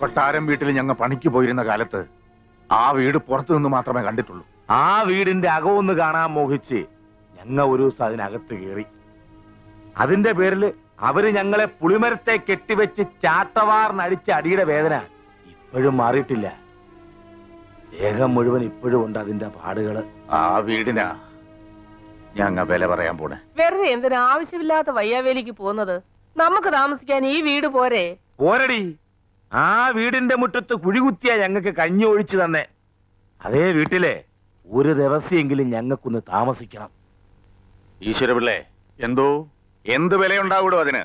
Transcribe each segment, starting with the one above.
കൊട്ടാരം വീട്ടിൽ ഞങ്ങൾ പണിക്ക് പോയിരുന്ന കാലത്ത് ആ വീട് പുറത്തു നിന്ന് മാത്രമേ കണ്ടിട്ടുള്ളൂ. ആ വീടിന്റെ അകമൊന്ന് കാണാൻ മോഹിച്ച് ഞങ്ങൾ ഒരു ദിവസം അതിനകത്ത് കയറി. അതിന്റെ പേരില് അവര് ഞങ്ങളെ പുളിമരത്തെ കെട്ടിവെച്ച് ചാട്ടവാറിനടിച്ച അടിയുടെ വേദന ഇപ്പോഴും മാറിയിട്ടില്ല. ദേഹം മുഴുവൻ ഇപ്പോഴും ഉണ്ട് അതിന്റെ പാടുകള്. ആ വീടിനാ ഞങ്ങ വില പറയാൻ പോണേ. വെറുതെ എന്തിനാ ആവശ്യമില്ലാത്ത വയ്യാവേലിക്ക് പോകുന്നത്? നമുക്ക് താമസിക്കാൻ ഈ വീട് പോരെ? പോരടി, ആ വീടിന്റെ മുറ്റത്ത് കുഴികുത്തിയാ ഞങ്ങൾക്ക് കഞ്ഞി ഒഴിച്ചു തന്നെ. അതേ വീട്ടിലെ ഒരു ദിവസമെങ്കിലും ഞങ്ങൾക്കൊന്ന് താമസിക്കണം. ഈശ്വരപിള്ളേ, എന്തോ എന്ത് വിലയുണ്ടാവൂടോ അതിന്?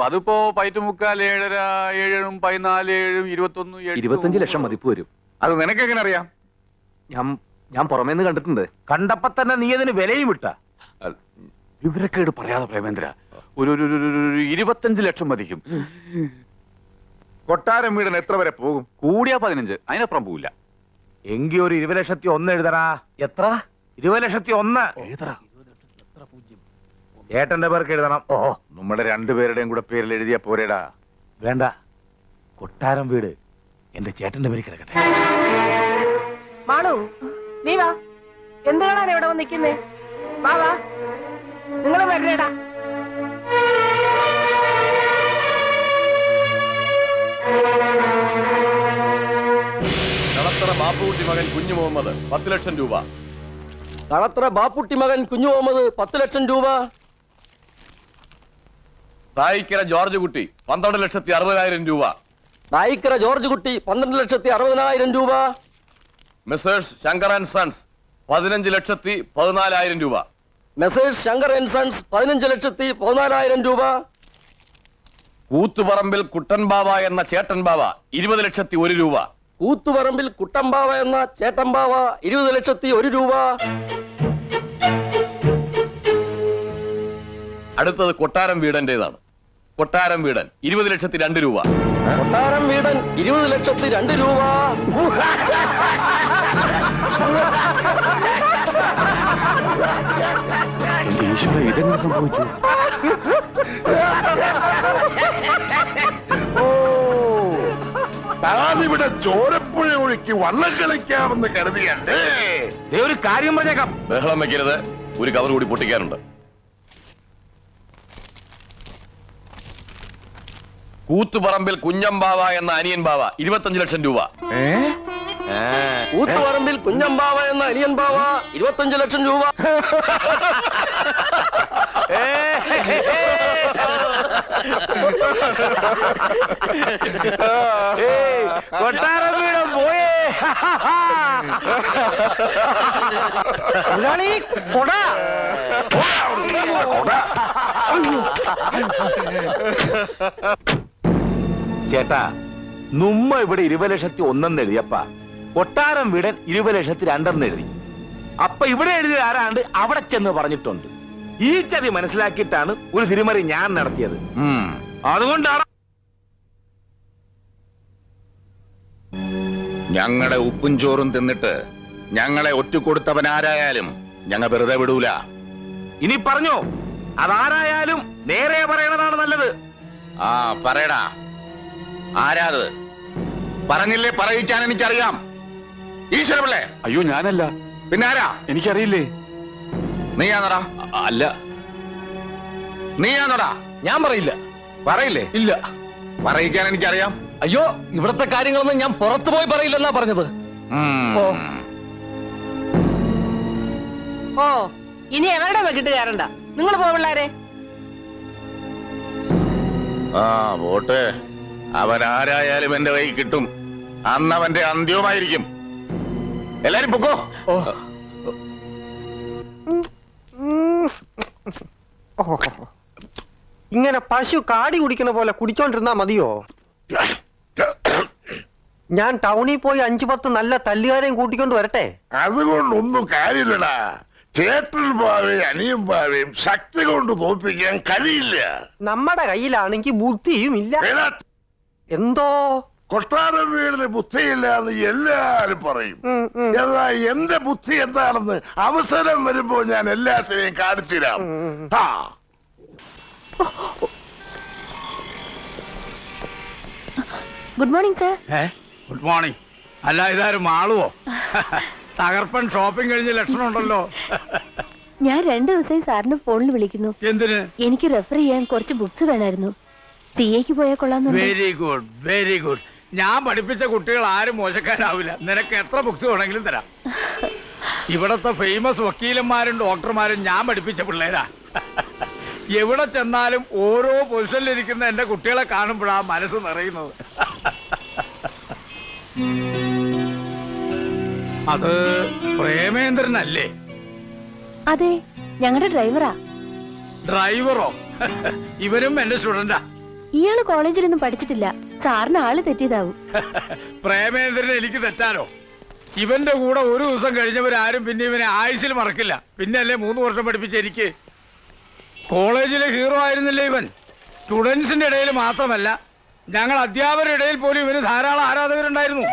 അതിപ്പോ 5.75, 7, 7, 14, 21, 25 ലക്ഷം മതിപ്പ് വരും. അത് നിനക്കെങ്ങനെ അറിയാം? ഞാൻ പുറമേന്ന് കണ്ടിട്ടുണ്ട്. കണ്ടപ്പോ തന്നെ നീ അതിന് വിലയും വിട്ട. വിവരക്കേട് പറയാതെ പ്രേമേന്ദ്ര, ഒരു 25 ലക്ഷം മതിക്കും. കൊട്ടാരം വീടിന് എത്ര വരെ പോകും? കൂടിയാ 15, അതിനപ്പുറം പോവില്ല. എങ്കി ഒരു 20,01,000 എഴുതടാ. എത്ര? 20,01,000 എഴുതടാ. ചേട്ടന്റെ പേർക്ക് എഴുതണം. നമ്മുടെ രണ്ടുപേരുടെയും കൂടെ പേരിൽ എഴുതിയ പോരേടാ. വേണ്ട, കൊട്ടാരം വീട് എന്റെ ചേട്ടന്റെ പേര് കിടക്കട്ടെ. മാളു, നീ വാ. എന്ത് കാണാൻ ഇവിടെ വന്ന് നിൽക്കുന്നേ? വാ വാ, നിങ്ങളും വരണേടാ. കളത്തറ ബാപ്പുകുട്ടി മകൻ കുഞ്ഞു മുഹമ്മദ് 10 ലക്ഷം രൂപ. കളത്തറ ബാപ്പുട്ടി മകൻ കുഞ്ഞു മുഹമ്മദ് 10 ലക്ഷം രൂപ. തായിക്കര ജോർജ് കുട്ടി 12,60,000 രൂപ. നായിക്കര ജോർജ് കുട്ടി 12,60,000 രൂപ. മെസേഴ്സ് ശങ്കർ ആൻഡ് സൺസ് 15,14,000 രൂപ. മെസേഴ്സ് ശങ്കർ ആൻഡ് സൺസ് 15,14,000 രൂപ. കൂത്തുപറമ്പിൽ കുട്ടൻ ബാവ എന്ന ചേട്ടൻ ബാവ 20,01,000 രൂപ. കൂത്തുപറമ്പിൽ കുട്ടമ്പാവ എന്ന ചേട്ടമ്പാവ 20,01,000 രൂപ. അടുത്തത് കൊട്ടാരം വീടന്റേതാണ്. കൊട്ടാരം വീടൻ 20,02,000 രൂപ. കൊട്ടാരം വീടൻ 20,02,000 രൂപ. എന്റെ ഈശ്വര, ഇതെങ്ങനെ സംഭവിച്ചു? താനിവിടെ ചോരപ്പുഴ ഒഴുക്കി വള്ളം കളിക്കാമെന്ന് കരുതിയല്ലേ? ഒരു കാര്യം പറഞ്ഞേക്കാം. ബഹളം വെക്കരുത്, ഒരു കവർ കൂടി പൊട്ടിക്കാനുണ്ട്. കൂത്തുപറമ്പിൽ കുഞ്ഞമ്പാവ എന്ന അനിയൻ ബാവ 25 ലക്ഷം രൂപ. കൂത്തുപറമ്പിൽ കുഞ്ഞമ്പാവ എന്ന അനിയൻ ബാവ 25 ലക്ഷം രൂപ. കൊട്ടാരം വീടും പോയേ. ചേട്ടാ, നുമ്മ ഇവിടെ 20,01,000 എഴുതിയപ്പ കൊട്ടാരം വീടൻ 20,02,000 എഴുതി. അപ്പൊ ഇവിടെ എഴുതിയ ആരാണ്ട് അവിടെ ചെന്ന് പറഞ്ഞിട്ടുണ്ട്. ഈ ചതി മനസ്സിലാക്കിയിട്ടാണ് ഒരു തിരുമറി ഞാൻ നടത്തിയത്. അതുകൊണ്ടാണ് ഞങ്ങളുടെ ഉപ്പും ചോറും തിന്നിട്ട് ഞങ്ങളെ ഒറ്റുകൊടുത്തവനാരായാലും ഞങ്ങൾ വെറുതെ വിടൂല. ഇനി പറഞ്ഞോ, അതാരായാലും നേരെ പറയണതാണ് നല്ലത്. ആ പറയടാ, ആരാത്? പറഞ്ഞില്ലേ പറയിക്കാൻ എനിക്കറിയാം. ഈശ്വരപിള്ളേ. അയ്യോ, ഞാനല്ല. പിന്നെ ആരാ? എനിക്കറിയില്ലേ. നീയാണോടാ? അല്ല. നീയാണോടാ? ഞാൻ പറയില്ല. പറയില്ലേ? ഇല്ല. പറയിക്കാൻ എനിക്കറിയാം. അയ്യോ, ഇവിടത്തെ കാര്യങ്ങളൊന്നും ഞാൻ പുറത്തു പോയി പറയില്ലെന്നാ പറഞ്ഞത്. ഓ, ഇനി എവരുടെ വെക്കിട്ട് കയറണ്ട. നിങ്ങൾ പോ പിള്ളാരെ. ആ വോട്ട് അവനാരായാലും എന്റെ കൈ കിട്ടും. അന്ന് അവന്റെ അന്ത്യവുമായിരിക്കും. എല്ലാരും പൊക്കോ. ഇങ്ങനെ പശു കാടി കുടിക്കുന്ന പോലെ കുടിച്ചോണ്ടിരുന്നാ മതിയോ? ഞാൻ ടൗണിൽ പോയി 5-10 നല്ല തല്ലുകാരെയും കൂട്ടിക്കൊണ്ട് വരട്ടെ? അതുകൊണ്ടൊന്നും കാര്യമില്ലടാ. ചേട്ടൻ പാവയും അനിയൻ പാവയും ശക്തി കൊണ്ട് തോൽപ്പിക്കാൻ കഴിയില്ല. നമ്മുടെ കയ്യിലാണെങ്കിൽ ബുദ്ധിയും ഇല്ല. എന്തോ കൊട്ടാരം വീടിന് ബുദ്ധിയില്ല എന്ന് എല്ലാരും പറയും. എന്നാ എന്റെ ബുദ്ധി എന്താണെന്ന് അവസരം വരുമ്പോ ഞാൻ എല്ലാത്തിനെയും കാണിച്ചുതരാം. Good morning sir. Good morning. അല്ല ഇതാരും മാളുവോ? തകർപ്പൻ ഷോപ്പിംഗ് കഴിഞ്ഞ ലക്ഷണം ഉണ്ടല്ലോ. ഞാൻ 2 ദിവസമായി സാറിന് ഫോണിൽ വിളിക്കുന്നു. എന്തിന്? എനിക്ക് റെഫർ ചെയ്യാൻ കുറച്ച് ബുക്സ് വേണമായിരുന്നു. CAക്ക് പോയാൽ കൊള്ളാന്ന്. Very good, very good. ഞാൻ പഠിപ്പിച്ച കുട്ടികൾ ആരും മോശക്കാരാവില്ല. നിനക്ക് എത്ര ബുക്സ് വേണമെങ്കിലും തരാം. ഇവിടത്തെ ഫേമസ് വക്കീലന്മാരും ഡോക്ടർമാരും ഞാൻ പഠിപ്പിച്ച പിള്ളേരാ. എവിടെ ചെന്നാലും ഓരോ പൊസിഷനിലിരിക്കുന്ന എന്റെ കുട്ടികളെ കാണുമ്പോഴാ മനസ്സ് നിറയുന്നത്. അത് പ്രേമേന്ദ്രനല്ലേ? അതെ, ഞങ്ങളുടെ ഡ്രൈവറാ. ഡ്രൈവറോ? ഇവരും എന്റെ സ്റ്റുഡന്റാ. ഇയാള് കോളേജിലൊന്നും പഠിച്ചിട്ടില്ല. സാറിന് ആള് തെറ്റിയതാവും. പ്രേമേന്ദ്രന് എനിക്ക് തെറ്റാനോ? ഇവന്റെ കൂടെ ഒരു ദിവസം കഴിഞ്ഞവരാരും പിന്നെ ഇവനെ ആയുസിൽ മറക്കില്ല. പിന്നെ അല്ലേ 3 വർഷം പഠിപ്പിച്ച എനിക്ക്. കോളേജിലെ ഹീറോ ആയിരുന്നില്ലേ ഇവൻ? സ്റ്റുഡൻസിന്റെ ഇടയിൽ മാത്രമല്ല, ഞങ്ങൾ അധ്യാപകരുടെ ഇടയിൽ പോലും ഇവന് ധാരാളം ആരാധകരുണ്ടായിരുന്നു.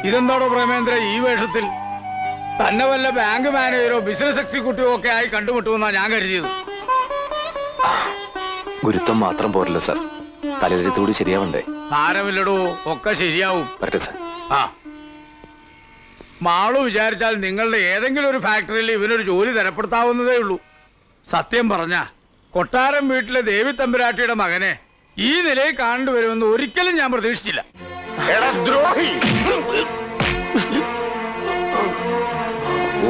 ഇതെന്താണോ പ്രേമേന്ദ്ര ഈ വേഷത്തിൽ? തന്നെ വല്ല ബാങ്ക് മാനേജറോ ബിസിനസ് എക്സിക്യൂട്ടീവോ ഒക്കെ ആയി കണ്ടുമുട്ടുമെന്നാ ഞാൻ കരുതിയത്. ഗുരുത്വം മാത്രം പോരല്ലോ സാർ, തലവെഴുത്തുകൂടി ശരിയാവണ്ടേ? സാരമില്ലടോ, ഒക്കെ ശരിയാവും. പറ്റേ സാർ. ആ, മാളു വിചാരിച്ചാൽ നിങ്ങളുടെ ഏതെങ്കിലും ഒരു ഫാക്ടറിയിൽ ഇവനൊരു ജോലി തരപ്പെടുത്താവുന്നതേ ഉള്ളൂ. സത്യം പറഞ്ഞ കൊട്ടാരം വീട്ടിലെ ദേവി തമ്പുരാട്ടിയുടെ മകനെ ഈ നിലയിൽ കാണുവരുമെന്ന് ഒരിക്കലും ഞാൻ പ്രതീക്ഷിച്ചില്ല. ദ്രോഹി,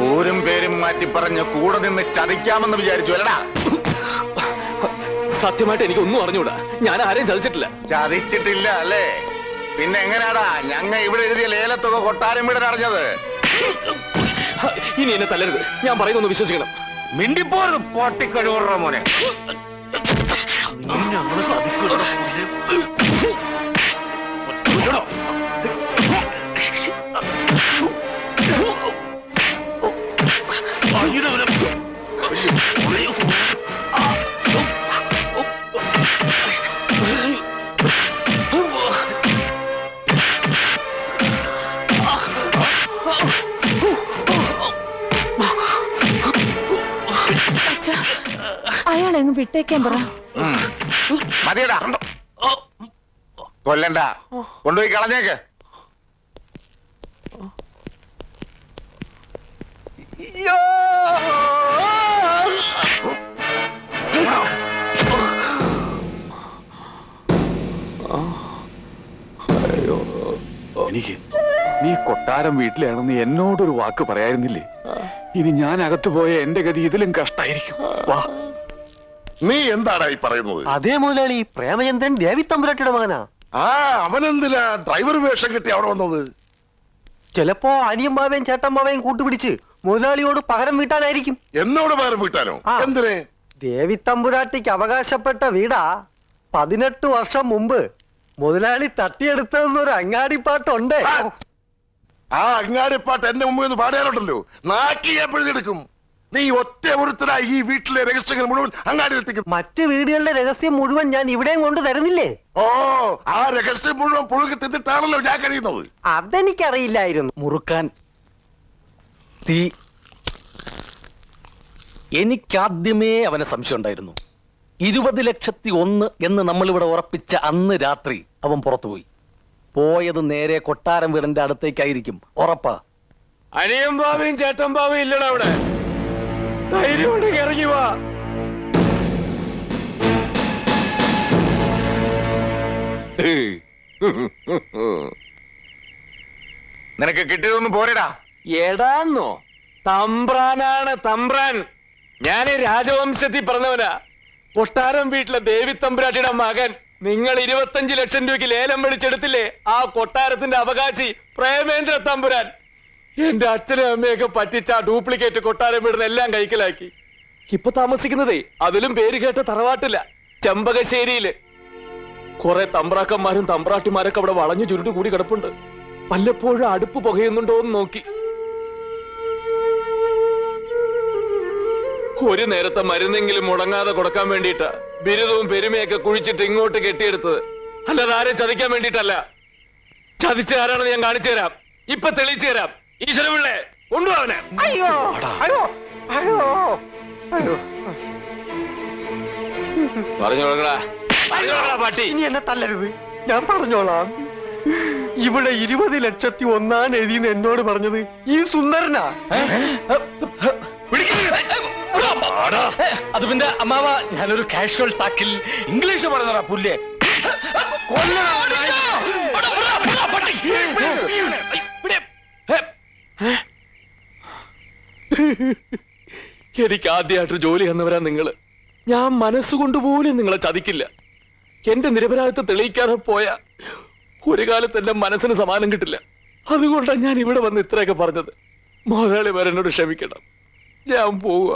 ഊരും പേരും മാറ്റി പറഞ്ഞ് കൂടെ നിന്ന് ചതിക്കാമെന്ന് വിചാരിച്ചു അല്ലടാ? സത്യമായിട്ട് എനിക്ക് ഒന്നും അറിഞ്ഞൂടാ. ഞാൻ ആരെയും ചതിച്ചിട്ടില്ല. ചതിച്ചിട്ടില്ല അല്ലേ? പിന്നെ എങ്ങനെയാടാ ഞങ്ങ ഇവിടെ എഴുതിയ ലേലത്തുക കൊട്ടാരം വീടൻ അറിഞ്ഞത്? ഇനി എന്നെ തല്ലരുത്, ഞാൻ പറയുന്നൊന്ന് വിശ്വസിക്കണം. മിണ്ടിപ്പോരും പൊട്ടിക്കഴിവുറ മോനെ. അയാളെങ്ങ് വിട്ടേക്കാൻ പറ. മതിയടാ, കൊല്ലണ്ട, കൊണ്ടുപോയി കളഞ്ഞേക്ക്. എനിക്ക് നീ കൊട്ടാരം വീട്ടിലാണെന്ന് എന്നോടൊരു വാക്ക് പറയായിരുന്നില്ലേ? ഇനി ഞാൻ അകത്തു പോയ എന്റെ ഗതി ഇതിലും കഷ്ടായിരിക്കും. വാ. നീ എന്താടാ ഈ പറയുന്നത്? അതേ മുതലാളി, പ്രേമചന്ദ്രൻ ദേവി തമ്പുരാട്ടിയുടെ മകനാ. ആ, അവനെന്തിനാ ഡ്രൈവർ വേഷം കിട്ടി അവിടെ വന്നത്? ചിലപ്പോ അനിയമ്മാവേയും ചേട്ടമ്മാവേയും കൂട്ടുപിടിച്ച് മുതലാളിയോട് പകരം വീട്ടാനായിരിക്കും. എന്നോട് പകരം വീട്ടാനോ? എന്തിന്? ദേവി തമ്പുരാട്ടിക്ക് അവകാശപ്പെട്ട വീടാ 18 വർഷം മുമ്പ് മുതലാളി തട്ടിയെടുത്തതെന്നൊരു അങ്ങാടിപ്പാട്ടുണ്ട്. ആ അങ്ങാടിപ്പാട്ട് എന്റെ മുമ്പിൽ നിന്ന് പാടാനുണ്ടല്ലോ, നാക്കി എപ്പോഴെടുക്കും. നീ ഒറ്റ ഒരുത്തരായി ഈ വീട്ടിലെ രഹസ്യങ്ങൾ മുഴുവൻ അങ്ങാടിയിലെത്തിക്കും. മറ്റു വീടുകളുടെ രഹസ്യം മുഴുവൻ ഞാൻ ഇവിടെയും കൊണ്ട് തരുന്നില്ലേ? ഓ, ആ രഹസ്യം മുഴുവൻ പുഴുകി തിന്നിട്ടാണല്ലോ ഞാൻ കഴിയുന്നത്. അതെനിക്കറിയില്ലായിരുന്നു. മുറുക്കാൻ തീ. എനിക്കാദ്യമേ അവനെ സംശയം ഉണ്ടായിരുന്നു. 20,01,000 എന്ന് നമ്മളിവിടെ ഉറപ്പിച്ച അന്ന് രാത്രി അവൻ പുറത്തുപോയി. പോയത് നേരെ കൊട്ടാരം വീടിന്റെ അടുത്തേക്കായിരിക്കും, ഉറപ്പാ. അനിയൻ ബാവയും ചേട്ടൻ ബാവയും ഇല്ലടാ അവിടെ. ധൈര്യം ഇറങ്ങി വാ. നിനക്ക് കിട്ടിയതൊന്നും പോരടാ. എടാന്നോ? തമ്പ്രാനാണ് തമ്പ്രാൻ. ഞാന് രാജവംശത്തിൽ പറഞ്ഞവനാ. കൊട്ടാരം വീട്ടിലെ ദേവി തമ്പുരാട്ടിയുടെ മകൻ. നിങ്ങൾ 25 ലക്ഷം രൂപയ്ക്ക് ലേലം വിളിച്ചെടുത്തില്ലേ ആ കൊട്ടാരത്തിന്റെ അവകാശി പ്രേമേന്ദ്ര തമ്പുരാൻ. എന്റെ അച്ഛനും അമ്മയൊക്കെ പറ്റിച്ച ഡ്യൂപ്ലിക്കേറ്റ് കൊട്ടാരം വീടിന് എല്ലാം കൈക്കലാക്കി. ഇപ്പൊ താമസിക്കുന്നതേ അതിലും പേര് കേട്ട തറവാട്ടില്ല, ചെമ്പകശ്ശേരിയില്. കുറെ തമ്പ്രാക്കന്മാരും തമ്പ്രാട്ടിമാരൊക്കെ അവിടെ വളഞ്ഞു ചുരുട്ട് കൂടി കിടപ്പുണ്ട്. വല്ലപ്പോഴും അടുപ്പ് പുകയുന്നുണ്ടോ എന്ന് നോക്കി. ഒരു നേരത്തെ മരുന്നെങ്കിലും മുടങ്ങാതെ കൊടുക്കാൻ വേണ്ടിയിട്ടാ ബിരുദവും പെരുമയൊക്കെ കുഴിച്ചിട്ട് ഇങ്ങോട്ട് കെട്ടിയെടുത്തത്. അല്ലാതെ ആരെ ചതിക്കാൻ വേണ്ടിയിട്ടല്ല. ചതിച്ച ആരാണെന്ന് ഞാൻ കാണിച്ചു തരാം, ഇപ്പൊ തെളിയിച്ചു തരാം. ഈശ്വരപിള്ളേ, കൊണ്ടുപോവനെ. അയ്യോ അയ്യോ അയ്യോ പറഞ്ഞു കൊടുക്കടാ പട്ടി. ഇനി എന്നെ തല്ലരുത്, ഞാൻ പറഞ്ഞോളാം. ഇവിടെ 20,01,000 എഴുതിയെന്ന് എന്നോട് പറഞ്ഞത് ഈ സുന്ദരനാ. അത് പിന്നെ അമ്മാവ, ഞാനൊരു കാഷ്വൽ ടാക്കിൽ ഇംഗ്ലീഷ് പറഞ്ഞതാ പുല്ലേ. എനിക്ക് ആദ്യമായിട്ടൊരു ജോലി തന്നവരാ നിങ്ങള്. ഞാൻ മനസ്സുകൊണ്ടുപോലും നിങ്ങളെ ചതിക്കില്ല. എന്റെ നിരപരാധിത്വം തെളിയിക്കാതെ പോയ ഒരു കാലത്ത് എന്റെ മനസ്സിന് സമാനം കിട്ടില്ല. അതുകൊണ്ടാണ് ഞാൻ ഇവിടെ വന്ന് ഇത്രയൊക്കെ പറഞ്ഞത്. മുതലാളി വരെ എന്നോട് ക്ഷമിക്കണം. ഞാൻ പോവുക.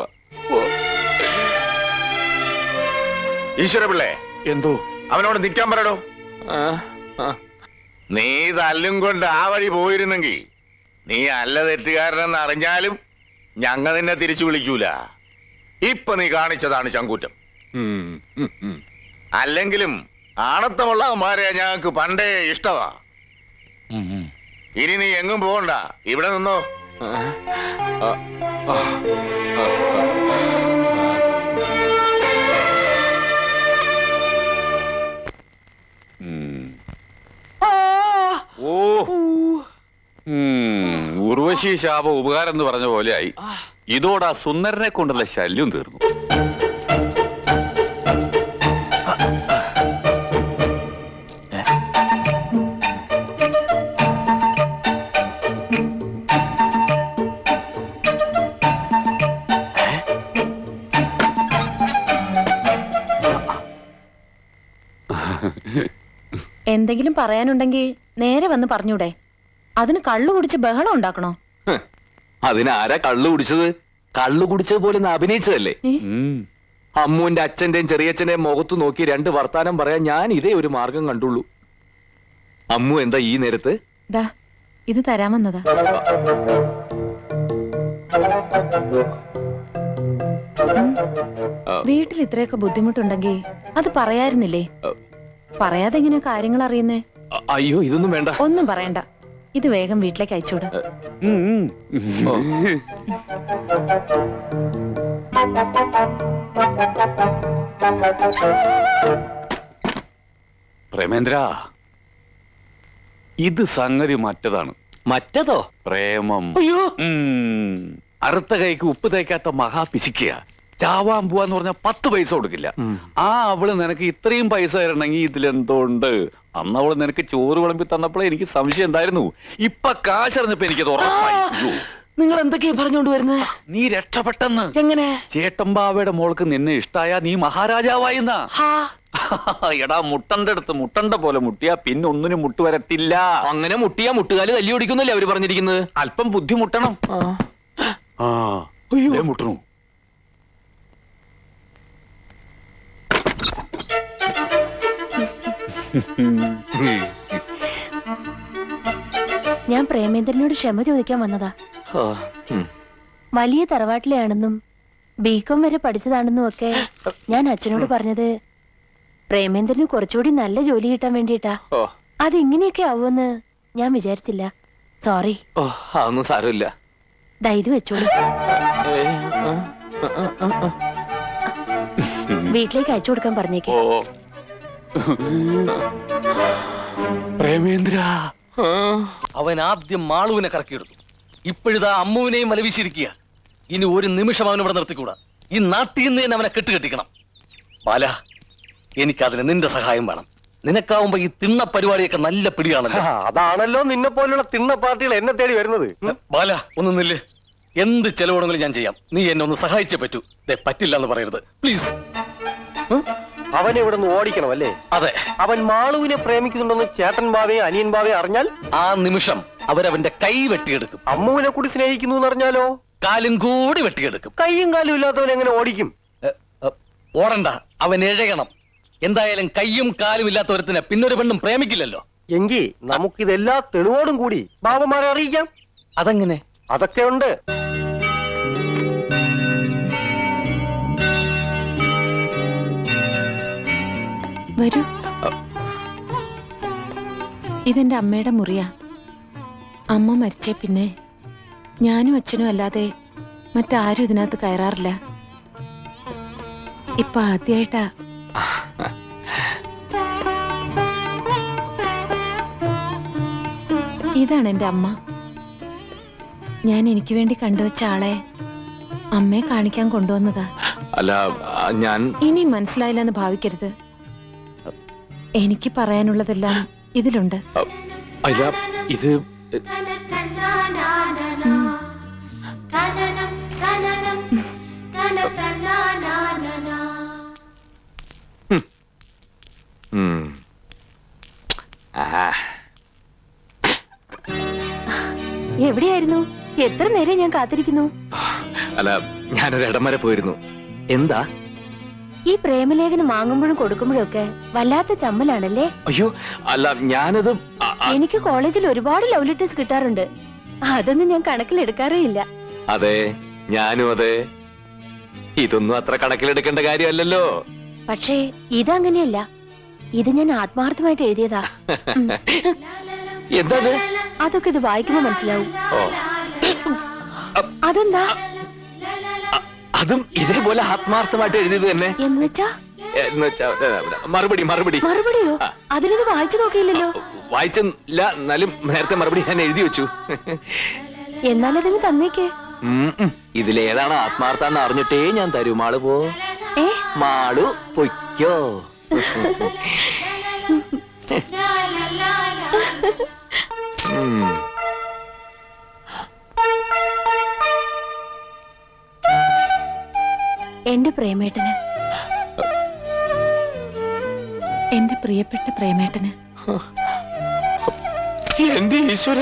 ഈശ്വരപിള്ളേ, എന്തോ അവനോട് നിൽക്കാൻ പറയടോ. നീ തല്ലും കൊണ്ട് ആ വഴി പോയിരുന്നെങ്കിൽ നീ അല്ല തെറ്റുകാരനെന്ന് അറിഞ്ഞാലും ഞങ്ങ നിന്നെ തിരിച്ചു വിളിക്കൂല. ഇപ്പൊ നീ കാണിച്ചതാണ് ചങ്കൂറ്റം. അല്ലെങ്കിലും ആണത്തമുള്ള അവന്മാരെ ഞങ്ങൾക്ക് പണ്ടേ ഇഷ്ടമാ. ഇനി നീ എങ്ങും പോകണ്ട, ഇവിടെ നിന്നോ. ഉർവശി ശാപ ഉപകാരം എന്ന് പറഞ്ഞ പോലെയായി. ഇതോടെ ആ സുന്ദരനെ കൊണ്ടുള്ള ശല്യം തീർന്നു. എന്തെങ്കിലും പറയാനുണ്ടെങ്കിൽ നേരെ വന്ന് പറഞ്ഞൂടെ? അതിന് കള്ളു കുടിച്ച് ബഹളം ഉണ്ടാക്കണോ? അതിനാരാ കള്ളു കുടിച്ചത്? കള്ളു കുടിച്ചത് പോലെ അഭിനയിച്ചതല്ലേ. അമ്മുവിന്റെ അച്ഛന്റെയും ചെറിയച്ഛന്റെയും മുഖത്തു നോക്കി രണ്ട് വർത്താനം പറയാൻ ഞാൻ ഇതേ ഒരു മാർഗം കണ്ടുള്ളൂ. അമ്മു എന്താ ഈ നേരത്ത്? ദാ ഇത് തരാമെന്നതാ. വീട്ടിൽ ഇത്രയൊക്കെ ബുദ്ധിമുട്ടുണ്ടെങ്കിൽ അത് പറയായിരുന്നില്ലേ? പറയാതെ എങ്ങനെ കാര്യങ്ങൾ അറിയുന്നേ? അയ്യോ, ഇതൊന്നും വേണ്ട. ഒന്നും പറയണ്ട, ഇത് വേഗം വീട്ടിലേക്ക് അയച്ചോട്. പ്രേമേന്ദ്ര, ഇത് സംഗതി മറ്റതാണ്. മറ്റതോ? പ്രേമം. അയ്യോ, അറുത്ത കൈക്ക് ഉപ്പ് തേക്കാത്ത മഹാ പിശിക്കുക. ചാവാൻ പോവാന്ന് പറഞ്ഞാൽ 10 പൈസ കൊടുക്കില്ല. ആ അവള് നിനക്ക് ഇത്രയും പൈസ തരണമെങ്കിൽ ഇതിലെന്തോ ഉണ്ട്. അന്ന് അവള് നിനക്ക് ചോറ് വിളമ്പി തന്നപ്പോഴേ എനിക്ക് സംശയം ഉണ്ടായിരുന്നു. ഇപ്പൊ കാശറിഞ്ഞപ്പോ എനിക്കത് ഉറപ്പായി. നിങ്ങൾ എന്തൊക്കെയാ പറഞ്ഞോണ്ട് വരുന്നത്? നീ രക്ഷപ്പെട്ടെന്ന്. എങ്ങനെ? ചേട്ടമ്പാവയുടെ മോൾക്ക് നിന്നെ ഇഷ്ടായ നീ മഹാരാജാവായിന്നാ. എടാ, മുട്ടന്റെ അടുത്ത് മുട്ടണ്ട പോലെ മുട്ടിയാ പിന്നെ ഒന്നിനും മുട്ട് വരത്തില്ല. അങ്ങനെ മുട്ടിയാ മുട്ടുകാല് തല്ലി ഓടിക്കുന്നല്ലേ അവര് പറഞ്ഞിരിക്കുന്നത്. അല്പം ബുദ്ധിമുട്ടണം. മുട്ടണു. ഞാൻ പ്രേമേന്ദ്രനോട് ക്ഷമ ചോദിക്കാൻ വന്നതാ. വലിയ തറവാട്ടിലെയാണെന്നും ബികോം വരെ പഠിച്ചതാണെന്നും ഒക്കെ ഞാൻ അച്ഛനോട് പറഞ്ഞത് പ്രേമേന്ദ്രന് കുറച്ചുകൂടി നല്ല ജോലി കിട്ടാൻ വേണ്ടിട്ടാ. അത് ഇങ്ങനെയൊക്കെ ആവുമെന്ന് ഞാൻ വിചാരിച്ചില്ല. സോറി. അതൊന്നും സാരമില്ല. ഇത് വെച്ചോളൂ. വീട്ടിലേക്ക് അയച്ചു കൊടുക്കാൻ പറഞ്ഞേക്ക്. പ്രേമേന്ദ്ര, അവൻ ആദ്യം മാളുവിനെ കറക്കിയെടുത്തു. ഇപ്പോഴിതാ അമ്മുവിനെയും മലവീശിരിക്കുക. ഇനി ഒരു നിമിഷം അവൻ ഇവിടെ നിർത്തിക്കൂടാ. ഈ നാട്ടിൽ നിന്ന് തന്നെ അവനെ കെട്ടുകെട്ടിക്കണം. ബാല, എനിക്കതിന് നിന്റെ സഹായം വേണം. നിനക്കാവുമ്പോ ഈ തിണ്ണ പരിപാടിയൊക്കെ നല്ല പിടിയാണല്ലോ. അതാണല്ലോ നിന്നെ പോലുള്ള തിണ്ണ പാർട്ടികൾ എന്നെ തേടി വരുന്നത്. ബാല, ഒന്ന് നില്ല്. എന്ത് ചെലവുണ്ടെങ്കിലും ഞാൻ ചെയ്യാം. നീ എന്നെ ഒന്ന് സഹായിച്ചേ പറ്റൂ. പറ്റില്ല എന്ന് പറയരുത് പ്ലീസ്. അവനെ ഇവിടെ നിന്ന് ഓടിക്കണം അല്ലേ? അതെ. അവൻ മാളുവിനെ പ്രേമിക്കുന്നുണ്ടെന്ന് ചേട്ടൻ ബാവയും അനിയൻ ബാവയും അറിഞ്ഞാൽ ആ നിമിഷം അവരവന്റെ കൈ വെട്ടിയെടുക്കും. അമ്മുവിനെ കൂടി സ്നേഹിക്കുന്നു എന്ന് അറിഞ്ഞാലോ? കാലും കൂടി വെട്ടിയെടുക്കും. കൈയും കാലും ഇല്ലാത്തവൻ എങ്ങനെ ഓടിക്കും? ഓടണ്ട, അവൻ എഴയണം. എന്തായാലും കയ്യും കാലും ഇല്ലാത്തവരത്തിനെ പിന്നൊരു പെണ്ണും പ്രേമിക്കില്ലല്ലോ. എങ്കിൽ നമുക്കിതെല്ലാ തെളിവോടും കൂടി ബാബമാരെ അറിയിക്കാം. അതെങ്ങനെ? അതൊക്കെ ഉണ്ട്. വരൂ. ഇതെന്റെ അമ്മയുടെ മുറിയാ. അമ്മ മരിച്ചേ പിന്നെ ഞാനും അച്ഛനും അല്ലാതെ മറ്റാരും ഇതിനകത്ത് കയറാറില്ല. ഇപ്പൊ ആദ്യായിട്ടാ. ഇതാണ് എന്റെ അമ്മ. ഞാൻ എനിക്ക് വേണ്ടി കണ്ടുവച്ച ആളെ അമ്മയെ കാണിക്കാൻ കൊണ്ടുവന്നതാ. അല്ല ഞാൻ ഇനി മനസ്സിലായില്ലെന്ന് ഭാവിക്കരുത്. എനിക്ക് പറയാനുള്ളതെല്ലാം ഇതിലുണ്ട്. അല്ല ഇത് എവിടെയായിരുന്നു? എത്ര നേരം ഞാൻ കാത്തിരിക്കുന്നു. അല്ല ഞാനൊരു ഇടം വരെ പോയിരുന്നു. എന്താ? ഈ പ്രേമലേഖനം വാങ്ങുമ്പോഴും കൊടുക്കുമ്പോഴും ഒക്കെ വല്ലാത്ത ചമ്മലാണല്ലേ? അയ്യോ അല്ല ഞാനത് എനിക്ക് കോളേജിൽ ഒരുപാട് ലവ് ലെറ്റേഴ്സ് കിട്ടാറുണ്ട്. അതൊന്നും ഞാൻ കണക്കിലെടുക്കാറേ ഇല്ല. അതെ ഞാനും അതെ. ഇതൊന്നും അത്ര കണക്കിലെടുക്കേണ്ട കാര്യമല്ലല്ലോ. പക്ഷേ ഇതങ്ങനെയല്ല. ഇത് ഞാൻ ആത്മാർത്ഥമായിട്ട് എഴുതിയതാ. എന്താ അതൊക്കെ ഇത് വായിക്കുമ്പോ മനസ്സിലാവും. ഓ അതെന്താ? അതും ഇതേപോലെ ആത്മാർത്ഥമായിട്ട് എഴുതിയത് തന്നെ. എന്ന് വെച്ചാ മറുപടി മറുപടി മറുപടിയോ? അതിനത് വായിച്ചു നോക്കിയില്ലല്ലോ. വായിച്ചില്ല, എന്നാലും നേരത്തെ മറുപടി ഞാൻ എഴുതി വെച്ചു. എന്നാലതിന് തന്നേക്ക്. ഇതിലേതാണ് ആത്മാർത്ഥാന്ന് അറിഞ്ഞിട്ടേ ഞാൻ തരൂ. മാള് പോ. മാളു പൊയ്ക്കോ. എന്റെ പ്രേമേട്ടന്, എന്റെ പ്രിയപ്പെട്ട പ്രേമേട്ടന്. എന്റെ ഈശ്വര.